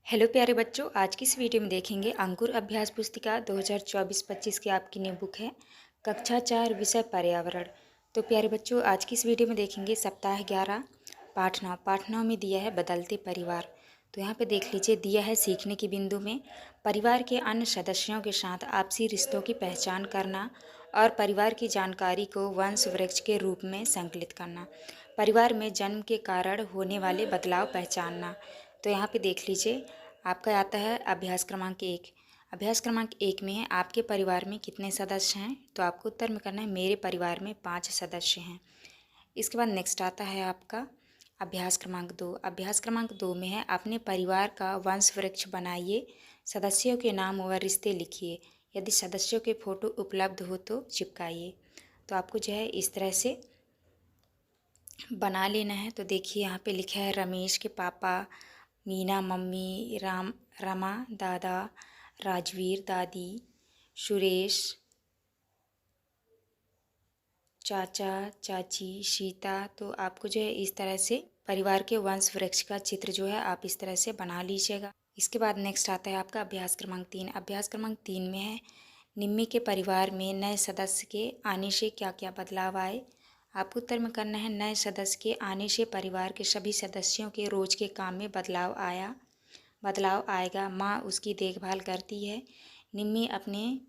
Hello प्यारे बच्चों, आज की इस वीडियो में देखेंगे अंकुर अभ्यास पुस्तिका 2024-25 की आपकी न्यू बुक है कक्षा 4 विषय पर्यावरण। तो प्यारे बच्चों, आज की इस वीडियो में देखेंगे सप्ताह 11 पाठ 9 में दिया है बदलते परिवार। तो यहाँ पे देख लीजिए, दिया है सीखने के बिंदु में परिवार के अन्य सदस्यों के साथ आपसी रिश्तों की पहचान करना और परिवार की जानकारी को वंश वृक्ष के रूप में संकलित करना, परिवार में जन्म के कारण होने वाले बदलाव पहचानना। तो यहाँ पे देख लीजिए, आपका आता है अभ्यास क्रमांक 1। अभ्यास क्रमांक 1 में है आपके परिवार में कितने सदस्य हैं। तो आपको उत्तर में करना है मेरे परिवार में 5 सदस्य हैं। इसके बाद नेक्स्ट आता है आपका अभ्यास क्रमांक 2। अभ्यास क्रमांक 2 में है अपने परिवार का वंश वृक्ष बनाइए, सदस्यों के नाम व रिश्ते लिखिए, यदि सदस्यों के फोटो उपलब्ध हो तो चिपकाइए। तो आपको जो है इस तरह से बना लेना है। तो देखिए, यहाँ पे लिखा है रमेश के पापा, मीना मम्मी, रमा दादा, राजवीर दादी, सुरेश चाचा चाची, सीता। तो आपको जो है इस तरह से परिवार के वंश वृक्ष का चित्र जो है आप इस तरह से बना लीजिएगा। इसके बाद नेक्स्ट आता है आपका अभ्यास क्रमांक 3। अभ्यास क्रमांक 3 में है निम्मी के परिवार में नए सदस्य के आने से क्या क्या बदलाव आए। आपको उत्तर में करना है नए सदस्य के आने से परिवार के सभी सदस्यों के रोज के काम में बदलाव आएगा। माँ उसकी देखभाल करती है। निम्मी अपने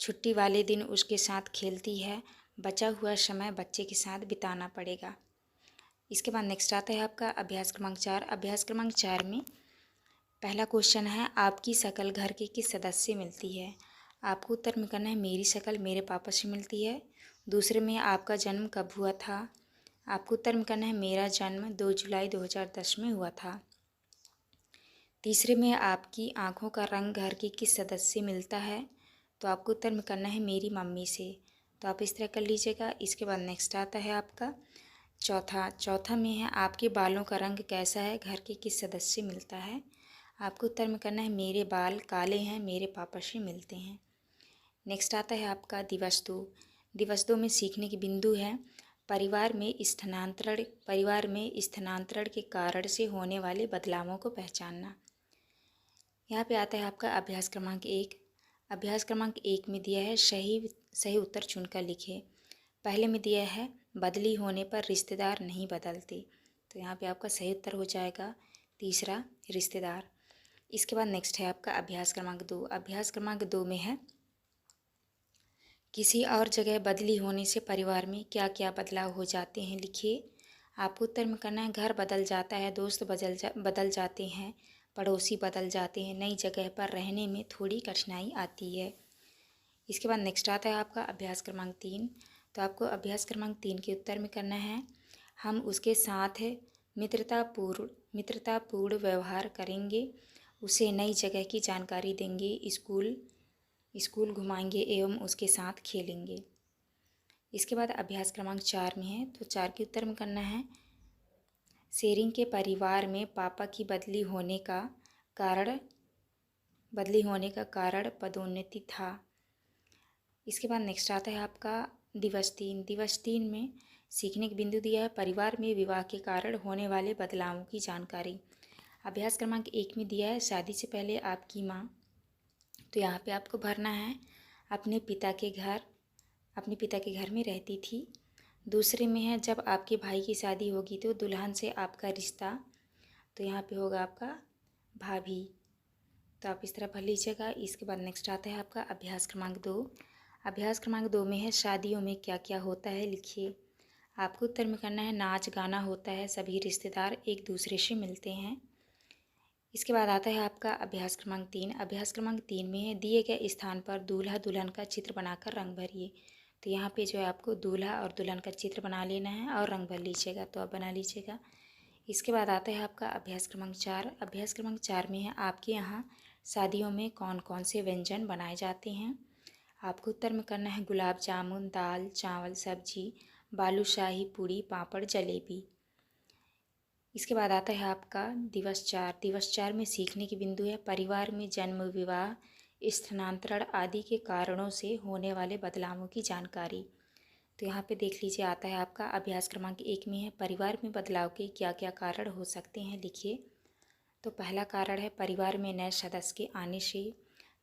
छुट्टी वाले दिन उसके साथ खेलती है। बचा हुआ समय बच्चे के साथ बिताना पड़ेगा। इसके बाद नेक्स्ट आता है आपका अभ्यास क्रमांक 4। अभ्यास क्रमांक 4 में पहला क्वेश्चन है आपकी शक्ल घर के किस सदस्य से मिलती है। आपको उत्तर में करना है मेरी शक्ल मेरे पापा से मिलती है। दूसरे में आपका जन्म कब हुआ था। आपको उत्तर में करना है मेरा जन्म 2 जुलाई 2010 में हुआ था। तीसरे में आपकी आँखों का रंग घर के किस सदस्य से मिलता है। तो आपको उत्तर में करना है मेरी मम्मी से। तो आप इस तरह कर लीजिएगा। इसके बाद नेक्स्ट आता है आपका चौथा में है आपके बालों का रंग कैसा है, घर के किस सदस्य से मिलता है। आपको उत्तर में करना है मेरे बाल काले हैं, मेरे पापा से मिलते हैं। नेक्स्ट आता है आपका दिवस 2 में सीखने के बिंदु है परिवार में स्थानांतरण के कारण से होने वाले बदलावों को पहचानना। यहाँ पे आता है आपका अभ्यास क्रमांक 1। अभ्यास क्रमांक 1 में दिया है सही उत्तर चुनकर लिखे। पहले में दिया है बदली होने पर रिश्तेदार नहीं बदलते। तो यहाँ पे आपका सही उत्तर हो जाएगा तीसरा, रिश्तेदार। इसके बाद नेक्स्ट है आपका अभ्यास क्रमांक 2। अभ्यास क्रमांक 2 में है किसी और जगह बदली होने से परिवार में क्या क्या बदलाव हो जाते हैं, लिखिए। आपको उत्तर में करना है घर बदल जाता है, दोस्त बदल जाते हैं, पड़ोसी बदल जाते हैं, नई जगह पर रहने में थोड़ी कठिनाई आती है। इसके बाद नेक्स्ट आता है आपका अभ्यास क्रमांक 3। तो आपको अभ्यास क्रमांक 3 के उत्तर में करना है हम उसके साथ मित्रतापूर्ण व्यवहार करेंगे, उसे नई जगह की जानकारी देंगे, स्कूल घुमाएंगे एवं उसके साथ खेलेंगे। इसके बाद अभ्यास क्रमांक 4 में है। तो 4 के उत्तर में करना है शेरिंग के परिवार में पापा की बदली होने का कारण पदोन्नति था। इसके बाद नेक्स्ट आता है आपका दिवस 3 में सीखने के बिंदु दिया है परिवार में विवाह के कारण होने वाले बदलावों की जानकारी। अभ्यास क्रमांक 1 में दिया है शादी से पहले आपकी माँ। तो यहाँ पे आपको भरना है अपने पिता के घर में रहती थी। दूसरे में है जब आपके भाई की शादी होगी तो दुल्हन से आपका रिश्ता। तो यहाँ पे होगा आपका भाभी। तो आप इस तरह भर लीजिएगा। इसके बाद नेक्स्ट आता है आपका अभ्यास क्रमांक 2। अभ्यास क्रमांक 2 में है शादियों में क्या क्या होता है, लिखिए। आपको उत्तर में करना है नाच गाना होता है, सभी रिश्तेदार एक दूसरे से मिलते हैं। इसके बाद आता है आपका अभ्यास क्रमांक 3। अभ्यास क्रमांक 3 में है दिए गए स्थान पर दूल्हा दुल्हन का चित्र बनाकर रंग भरिए। तो यहाँ पे जो है आपको दूल्हा और दुल्हन का चित्र बना लेना है और रंग भर लीजिएगा। तो आप बना लीजिएगा। इसके बाद आता है आपका अभ्यास क्रमांक 4। अभ्यास क्रमांक 4 में है आपके यहाँ शादियों में कौन कौन से व्यंजन बनाए जाते हैं। आपको उत्तर में करना है गुलाब जामुन, दाल चावल सब्जी, बालूशाही, पूड़ी, पापड़, जलेबी। इसके बाद आता है आपका दिवस 4। दिवस 4 में सीखने के बिंदु है परिवार में जन्म, विवाह, स्थानांतरण आदि के कारणों से होने वाले बदलावों की जानकारी। तो यहाँ पे देख लीजिए, आता है आपका अभ्यास क्रमांक 1 में है परिवार में बदलाव के क्या क्या कारण हो सकते हैं, लिखिए। तो पहला कारण है परिवार में नए सदस्य के आने से,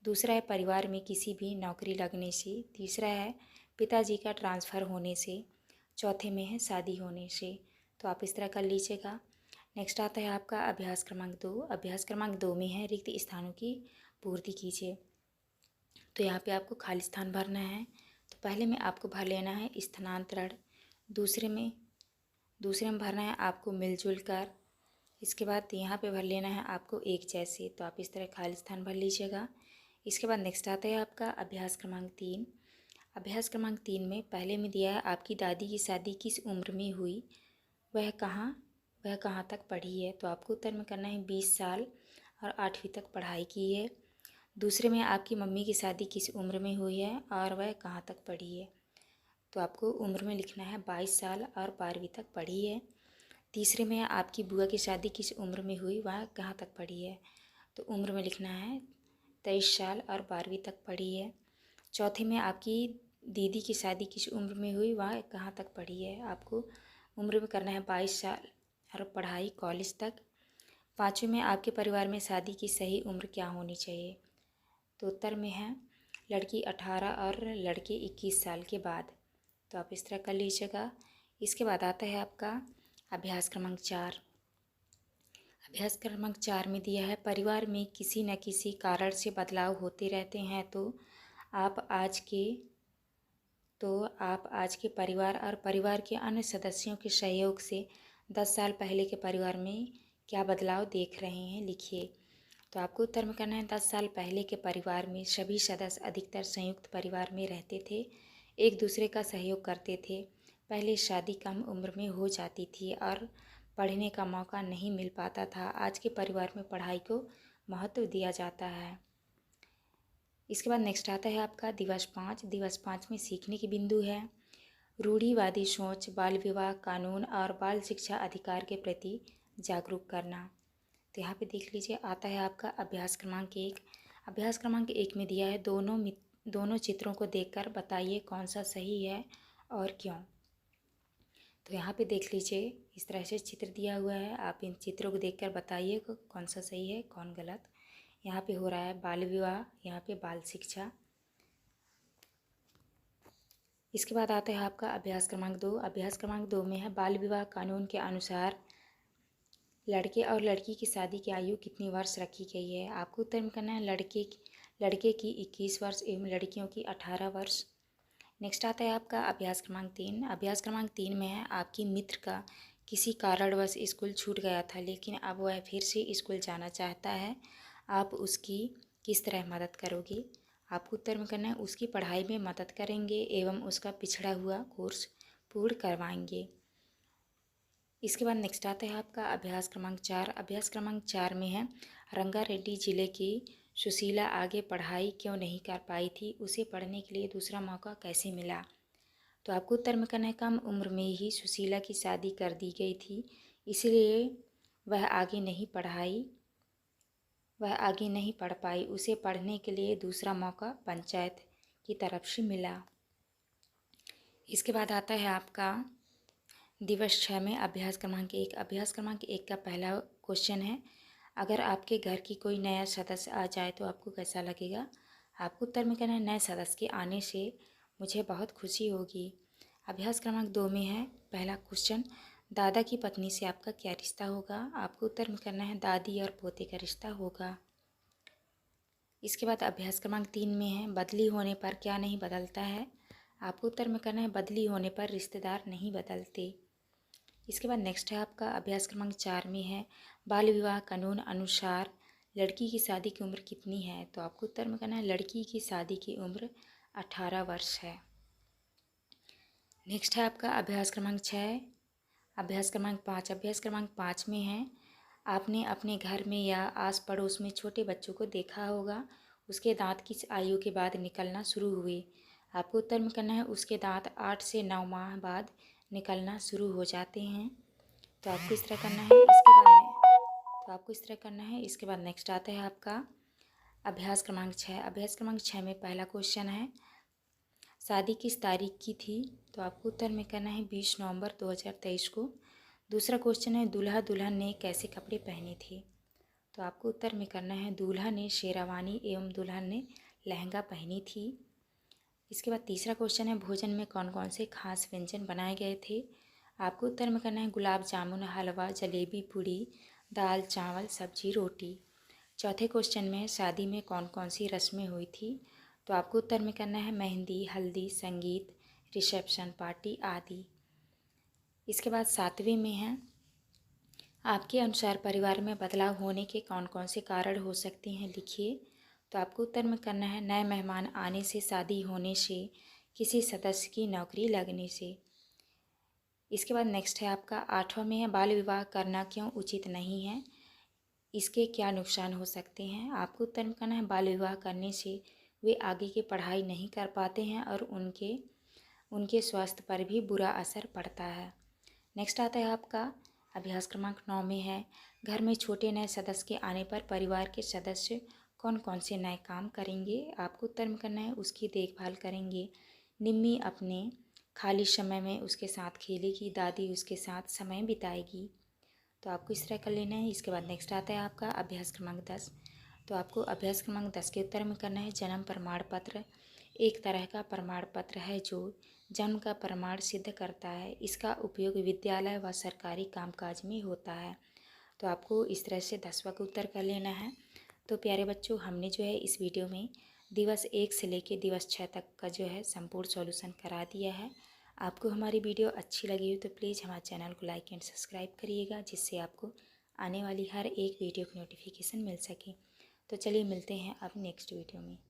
दूसरा है परिवार में किसी भी नौकरी लगने से, तीसरा है पिताजी का ट्रांसफ़र होने से, चौथे में है शादी होने से। तो आप इस तरह कर लीजिएगा। नेक्स्ट आता है आपका अभ्यास क्रमांक 2। अभ्यास क्रमांक 2 में है रिक्त स्थानों की पूर्ति कीजिए। तो यहाँ पे आपको खाली स्थान भरना है। तो पहले में आपको भर लेना है स्थानांतरण, दूसरे में भरना है आपको मिलजुल कर, इसके बाद यहाँ पे भर लेना है आपको एक जैसे। तो आप इस तरह खाली स्थान भर लीजिएगा। इसके बाद नेक्स्ट आता है आपका अभ्यास क्रमांक 3। अभ्यास क्रमांक 3 में पहले में दिया है आपकी दादी की शादी किस उम्र में हुई, वह कहाँ तक पढ़ी है। तो आपको उत्तर में करना है 20 साल और 8वीं तक पढ़ाई की है। दूसरे में आपकी मम्मी की शादी किस उम्र में हुई है और वह कहाँ तक पढ़ी है। तो आपको उम्र में लिखना है 22 साल और 12वीं तक पढ़ी है। तीसरे में आपकी बुआ की शादी किस उम्र में हुई, वह कहाँ तक पढ़ी है। तो उम्र में लिखना है 23 साल और 12वीं तक पढ़ी है। चौथे में आपकी दीदी की शादी किस उम्र में हुई, वह कहाँ तक पढ़ी है। आपको उम्र में करना है 22 साल और पढ़ाई कॉलेज तक। पाँचवें में आपके परिवार में शादी की सही उम्र क्या होनी चाहिए। तो उत्तर में है लड़की 18 और लड़के 21 साल के बाद। तो आप इस तरह कर लीजिएगा। इसके बाद आता है आपका अभ्यास क्रमांक 4। अभ्यास क्रमांक 4 में दिया है परिवार में किसी न किसी कारण से बदलाव होते रहते हैं, तो आप आज के परिवार और परिवार के अन्य सदस्यों के सहयोग से 10 साल पहले के परिवार में क्या बदलाव देख रहे हैं, लिखिए। तो आपको उत्तर में करना है 10 साल पहले के परिवार में सभी सदस्य अधिकतर संयुक्त परिवार में रहते थे, एक दूसरे का सहयोग करते थे। पहले शादी कम उम्र में हो जाती थी और पढ़ने का मौका नहीं मिल पाता था। आज के परिवार में पढ़ाई को महत्व दिया जाता है। इसके बाद नेक्स्ट आता है आपका दिवस 5। दिवस 5 में सीखने की बिंदु है रूढ़िवादी सोच, बाल विवाह कानून और बाल शिक्षा अधिकार के प्रति जागरूक करना। तो यहाँ पे देख लीजिए आता है आपका अभ्यास क्रमांक 1। अभ्यास क्रमांक 1 में दिया है दोनों चित्रों को देखकर बताइए कौन सा सही है और क्यों। तो यहाँ पे देख लीजिए इस तरह से चित्र दिया हुआ है, आप इन चित्रों को देखकर बताइए कौन सा सही है कौन गलत। यहाँ पे हो रहा है बाल विवाह, यहाँ पे बाल शिक्षा। इसके बाद आता है आपका अभ्यास क्रमांक 2। अभ्यास क्रमांक 2 में है बाल विवाह कानून के अनुसार लड़के और लड़की की शादी की आयु कितनी वर्ष रखी गई है। आपको उत्तर में करना है लड़के की 21 वर्ष एवं लड़कियों की 18 वर्ष। नेक्स्ट आता है आपका अभ्यास क्रमांक 3। अभ्यास क्रमांक 3 में है आपकी मित्र का किसी कारणवश स्कूल छूट गया था, लेकिन अब वह फिर से स्कूल जाना चाहता है, आप उसकी किस तरह मदद करोगे। आपको उत्तर में करना है उसकी पढ़ाई में मदद करेंगे एवं उसका पिछड़ा हुआ कोर्स पूर्ण करवाएंगे। इसके बाद नेक्स्ट आता है आपका अभ्यास क्रमांक 4। अभ्यास क्रमांक 4 में है रंगारेड्डी जिले की सुशीला आगे पढ़ाई क्यों नहीं कर पाई थी, उसे पढ़ने के लिए दूसरा मौका कैसे मिला। तो आपको उत्तर में करना है कम उम्र में ही सुशीला की शादी कर दी गई थी, इसलिए वह आगे नहीं पढ़ पाई, उसे पढ़ने के लिए दूसरा मौका पंचायत की तरफ से मिला। इसके बाद आता है आपका दिवस 6 में अभ्यास क्रमांक 1। अभ्यास क्रमांक 1 का पहला क्वेश्चन है अगर आपके घर की कोई नया सदस्य आ जाए तो आपको कैसा लगेगा। आपको उत्तर में कहना है नए सदस्य के आने से मुझे बहुत खुशी होगी। अभ्यास क्रमांक 2 में है पहला क्वेश्चन दादा की पत्नी से आपका क्या रिश्ता होगा। आपको उत्तर में करना है दादी और पोते का रिश्ता होगा। इसके बाद अभ्यास क्रमांक 3 में है बदली होने पर क्या नहीं बदलता है। आपको उत्तर में करना है बदली होने पर रिश्तेदार नहीं बदलते। इसके बाद नेक्स्ट है आपका अभ्यास क्रमांक 4 में है बाल विवाह कानून अनुसार लड़की की शादी की उम्र कितनी है। तो आपको उत्तर में करना है लड़की की शादी की उम्र 18 वर्ष है। नेक्स्ट है आपका अभ्यास क्रमांक 6। अभ्यास क्रमांक 5। अभ्यास क्रमांक 5 में है आपने अपने घर में या आस पड़ोस में छोटे बच्चों को देखा होगा, उसके दांत किस आयु के बाद निकलना शुरू हुए। आपको उत्तर में करना है उसके दांत 8 से 9 माह बाद निकलना शुरू हो जाते हैं। तो आपको इस तरह करना है। इसके बाद नेक्स्ट आता है आपका अभ्यास क्रमांक 6। अभ्यास क्रमांक 6 में पहला क्वेश्चन है शादी किस तारीख की थी। तो आपको उत्तर में करना है 20 नवंबर 2023 को। दूसरा क्वेश्चन है दूल्हा दुल्हन ने कैसे कपड़े पहने थे। तो तो आपको उत्तर में करना है दूल्हा ने शेरवानी एवं दुल्हन ने लहंगा पहनी थी। इसके बाद तीसरा क्वेश्चन है भोजन में कौन कौन से खास व्यंजन बनाए गए थे। आपको उत्तर में करना है गुलाब जामुन, हलवा, जलेबी, पूड़ी, दाल, चावल, सब्जी, रोटी। चौथे क्वेश्चन में है शादी में कौन कौन सी रस्में हुई थी। तो आपको उत्तर में करना है मेहंदी, हल्दी, संगीत, रिसेप्शन, पार्टी आदि। इसके बाद सातवें में है आपके अनुसार परिवार में बदलाव होने के कौन कौन से कारण हो सकते हैं, लिखिए। तो आपको उत्तर में करना है नए मेहमान आने से, शादी होने से, किसी सदस्य की नौकरी लगने से। इसके बाद नेक्स्ट है आपका आठवां में है बाल विवाह करना क्यों उचित नहीं है, इसके क्या नुकसान हो सकते हैं। आपको उत्तर में करना है बाल विवाह करने से वे आगे की पढ़ाई नहीं कर पाते हैं और उनके स्वास्थ्य पर भी बुरा असर पड़ता है। नेक्स्ट आता है आपका अभ्यास क्रमांक 9 में है घर में छोटे नए सदस्य के आने पर परिवार के सदस्य कौन कौन से नए काम करेंगे। आपको उत्तर में करना है उसकी देखभाल करेंगे। निम्मी अपने खाली समय में उसके साथ खेलेगी, दादी उसके साथ समय बिताएगी। तो आपको इस तरह कर लेना है। इसके बाद नेक्स्ट आता है आपका अभ्यास क्रमांक 10। तो आपको अभ्यास क्रमांक 10 के उत्तर में करना है जन्म प्रमाण पत्र एक तरह का प्रमाण पत्र है जो जन्म का प्रमाण सिद्ध करता है। इसका उपयोग विद्यालय व सरकारी कामकाज में होता है। तो आपको इस तरह से 10वां का उत्तर कर लेना है। तो प्यारे बच्चों, हमने जो है इस वीडियो में दिवस 1 से लेकर दिवस 6 तक का जो है संपूर्ण सॉल्यूशन करा दिया है। आपको हमारी वीडियो अच्छी लगी हो तो प्लीज़ हमारे चैनल को लाइक एंड सब्सक्राइब करिएगा, जिससे आपको आने वाली हर एक वीडियो की नोटिफिकेशन मिल सके। तो चलिए मिलते हैं अब नेक्स्ट वीडियो में।